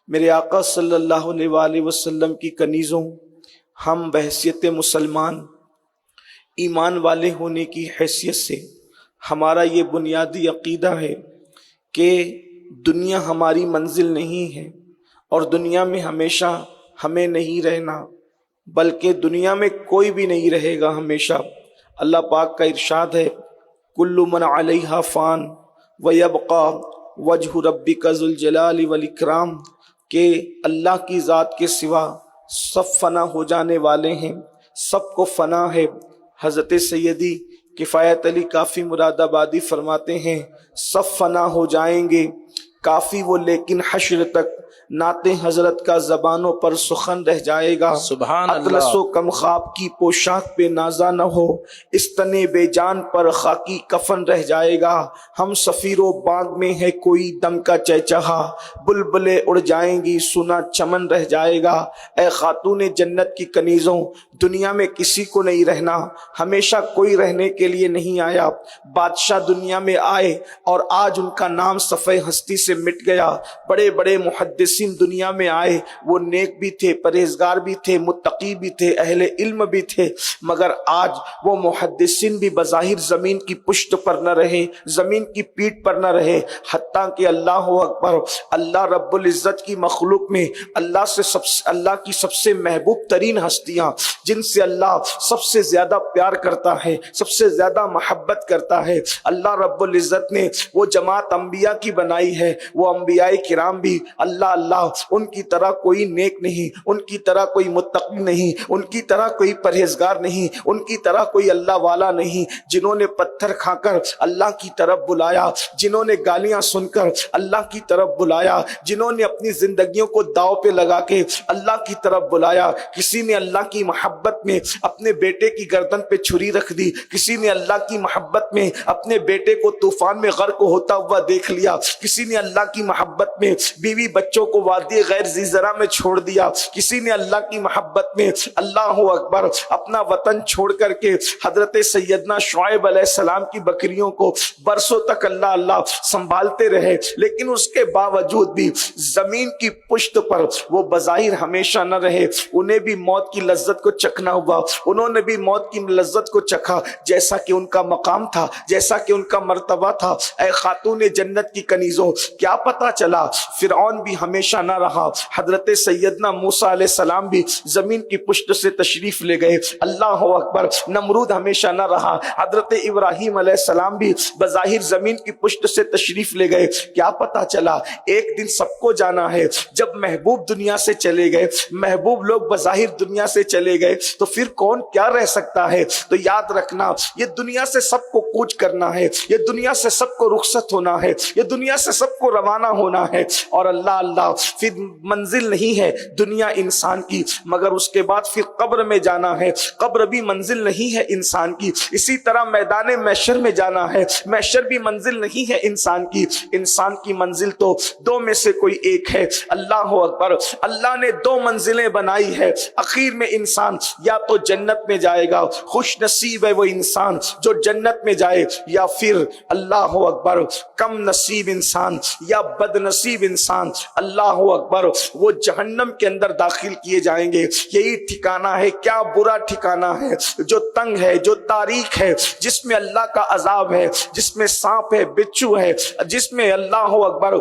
میرے آقا صلی اللہ علیہ وآلہ وسلم کی کنیزوں، ہم بحیثیت مسلمان ایمان والے ہونے کی حیثیت سے ہمارا یہ بنیادی عقیدہ ہے کہ دنیا ہماری منزل نہیں ہے اور دنیا میں ہمیشہ ہمیں نہیں رہنا، بلکہ دنیا میں کوئی بھی نہیں رہے گا ہمیشہ۔ اللہ پاک کا ارشاد ہے کل من علیہا فان ویبقی وجہ ربک ذو الجلال والاکرام، کہ اللہ کی ذات کے سوا سب فنا ہو جانے والے ہیں، سب کو فنا ہے۔ حضرت سیدی کفایت علی کافی مراد آبادی فرماتے ہیں سب فنا ہو جائیں گے، کافی وہ لیکن حشر تک نعت حضرت کا زبانوں پر سخن رہ جائے گا۔ سبحان اللہ۔ اطلس و کم خواب کی پوشاک پہ نازا نہ ہو، اس تنے بے جان پر خاکی کفن رہ جائے گا۔ ہم سفیر و باغ میں ہے کوئی دم کا چہچہا، بلبلیں اڑ جائیں گی سنا چمن رہ جائے گا۔ اے خاتون جنت کی کنیزوں، دنیا میں کسی کو نہیں رہنا، ہمیشہ کوئی رہنے کے لیے نہیں آیا۔ بادشاہ دنیا میں آئے اور آج ان کا نام صفحہ ہستی سے مٹ گیا۔ بڑے بڑے محدثین دنیا میں آئے، وہ نیک بھی تھے، پرہیزگار بھی تھے، متقی بھی تھے، اہل علم بھی تھے، مگر آج وہ محدثین بھی بظاہر زمین کی پشت پر نہ رہے، زمین کی پیٹھ پر نہ رہے، حتیٰ کہ اللہ اکبر، اللہ رب العزت کی مخلوق میں اللہ کی سب سے محبوب ترین ہستیاں جن سے اللہ سب سے زیادہ پیار کرتا ہے، سب سے زیادہ محبت کرتا ہے، اللہ رب العزت نے وہ جماعت انبیاء کی بنائی ہے۔ وہ انبیاء کرام بھی اللہ ان کی طرح کوئی نیک نہیں، ان کی طرح کوئی متقی نہیں، ان کی طرح کوئی پرہیزگار نہیں، ان کی طرح کوئی اللہ والا نہیں، جنہوں نے پتھر کھا کر اللہ کی طرف بلایا، جنہوں نے گالیاں سن کر اللہ کی طرف بلایا، جنہوں نے اپنی زندگیوں کو داؤ پہ لگا کے اللہ کی طرف بلایا۔ کسی نے اللہ کی محبت میں اپنے بیٹے کی گردن پہ چھری رکھ دی، کسی نے اللہ کی محبت میں اپنے بیٹے کو طوفان میں غرق ہوتا ہوا دیکھ لیا، کسی نے اللہ کی محبت میں بیوی بچوں کو وادی غیر ذی زرع میں چھوڑ دیا، کسی نے اللہ کی محبت میں اللہ اکبر اپنا وطن چھوڑ کر کے حضرت سیدنا شعیب علیہ السلام کی بکریوں کو برسوں تک اللہ سنبھالتے رہے، لیکن اس کے باوجود بھی زمین کی پشت پر وہ بظاہر ہمیشہ نہ رہے، انہیں بھی موت کی لذت کو چکھنا ہوا، انہوں نے بھی موت کی لذت کو چکھا، جیسا کہ ان کا مقام تھا، جیسا کہ ان کا مرتبہ تھا۔ اے خاتون جنت کی کنیزوں، کیا پتا چلا فرعون بھی ہمیشہ نہ رہا، حضرت سیدنا موسیٰ علیہ السلام بھی زمین کی پشت سے تشریف لے گئے، اللہ اکبر، نمرود ہمیشہ نہ رہا، حضرت ابراہیم علیہ السلام بھی بظاہر زمین کی پشت سے تشریف لے گئے۔ کیا پتا چلا ایک دن سب کو جانا ہے۔ جب محبوب دنیا سے چلے گئے، محبوب لوگ بظاہر دنیا سے چلے گئے، تو پھر کون کیا رہ سکتا ہے؟ تو یاد رکھنا، یہ دنیا سے سب کو کوچ کرنا ہے، یہ دنیا سے سب کو رخصت ہونا ہے، یہ دنیا سے سب کو روانہ ہونا ہے، اور اللہ پھر منزل نہیں ہے دنیا انسان کی، مگر اس کے بعد پھر قبر میں جانا ہے، قبر بھی منزل نہیں ہے انسان کی، اسی طرح میدان محشر میں جانا ہے، محشر بھی منزل نہیں ہے انسان کی، انسان کی منزل تو دو میں سے کوئی ایک ہے۔ اللہ اکبر، اللہ نے دو منزلیں بنائی ہے، اخیر میں انسان یا تو جنت میں جائے گا، خوش نصیب ہے وہ انسان جو جنت میں جائے، یا پھر اللہ اکبر کم نصیب انسان یا بد نصیب انسان اللہ اکبر وہ جہنم کے اندر داخل کیے جائیں گے۔ یہی ٹھکانہ ہے، کیا برا ٹھکانہ ہے، جو تنگ ہے، جو تاریک ہے، جس میں اللہ کا عذاب ہے، جس میں سانپ ہے، بچھو ہے، جس میں اللہ اکبر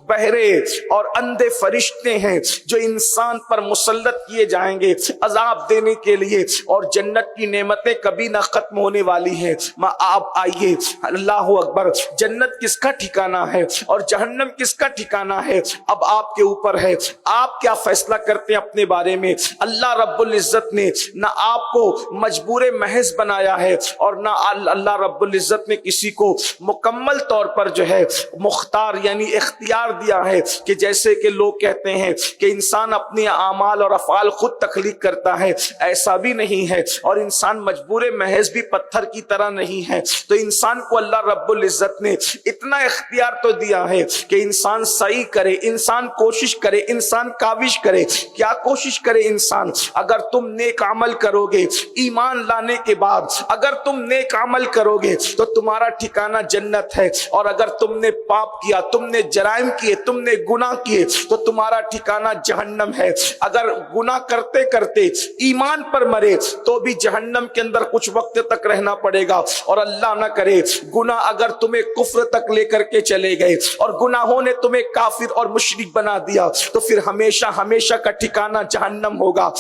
بہرے اور اندھے فرشتے ہیں جو انسان پر مسلط کیے جائیں گے عذاب دینے کے لیے، اور جنت کی نعمتیں کبھی نہ ختم ہونے والی ہیں۔ آپ آئیے، اللہ اکبر، جنت کس کا ٹھکانہ ہے اور جہنم کس کا ٹھکانہ ہے، اب آپ کے اوپر ہے، آپ کیا فیصلہ کرتے ہیں اپنے بارے میں۔ اللہ رب العزت نے نہ آپ کو مجبور محض بنایا ہے، اور نہ اللہ رب العزت نے کسی کو مکمل طور پر جو ہے مختار یعنی اختیار دیا ہے، کہ جیسے کہ لوگ کہتے ہیں کہ انسان اپنی اعمال اور افعال خود تخلیق کرتا ہے، ایسا بھی نہیں ہے، اور انسان مجبور محض بھی پتھر کی طرح نہیں ہے۔ تو انسان کو اللہ رب العزت نے اتنا اختیار تو دیا ہے کہ انسان سعی کرے، انسان کوشش کرے، انسان کاوش کرے. کیا کوشش کرے انسان؟ اگر تم نیک عمل کرو گے ایمان لانے کے بعد، اگر تم نیک عمل کرو گے تو تمہارا ٹھکانہ جنت ہے، اور اگر تم نے پاپ کیا، تم نے جرائم کیے، تم نے گناہ کیے تو تمہارا ٹھکانہ جہنم ہے. اگر گناہ کرتے کرتے ایمان پر مرے تو بھی جہنم کے اندر کچھ وقت تک رہنا پڑے گا. اور اللہ نہ کرے گناہ اگر تمہیں کفر تک لے کر کے چلے گئے اور گناہوں نے تمہیں کافر اور مشرک بنا دیا تو پھر ہمیشہ ہمیشہ کا ٹھکانہ جہنم ہوگا.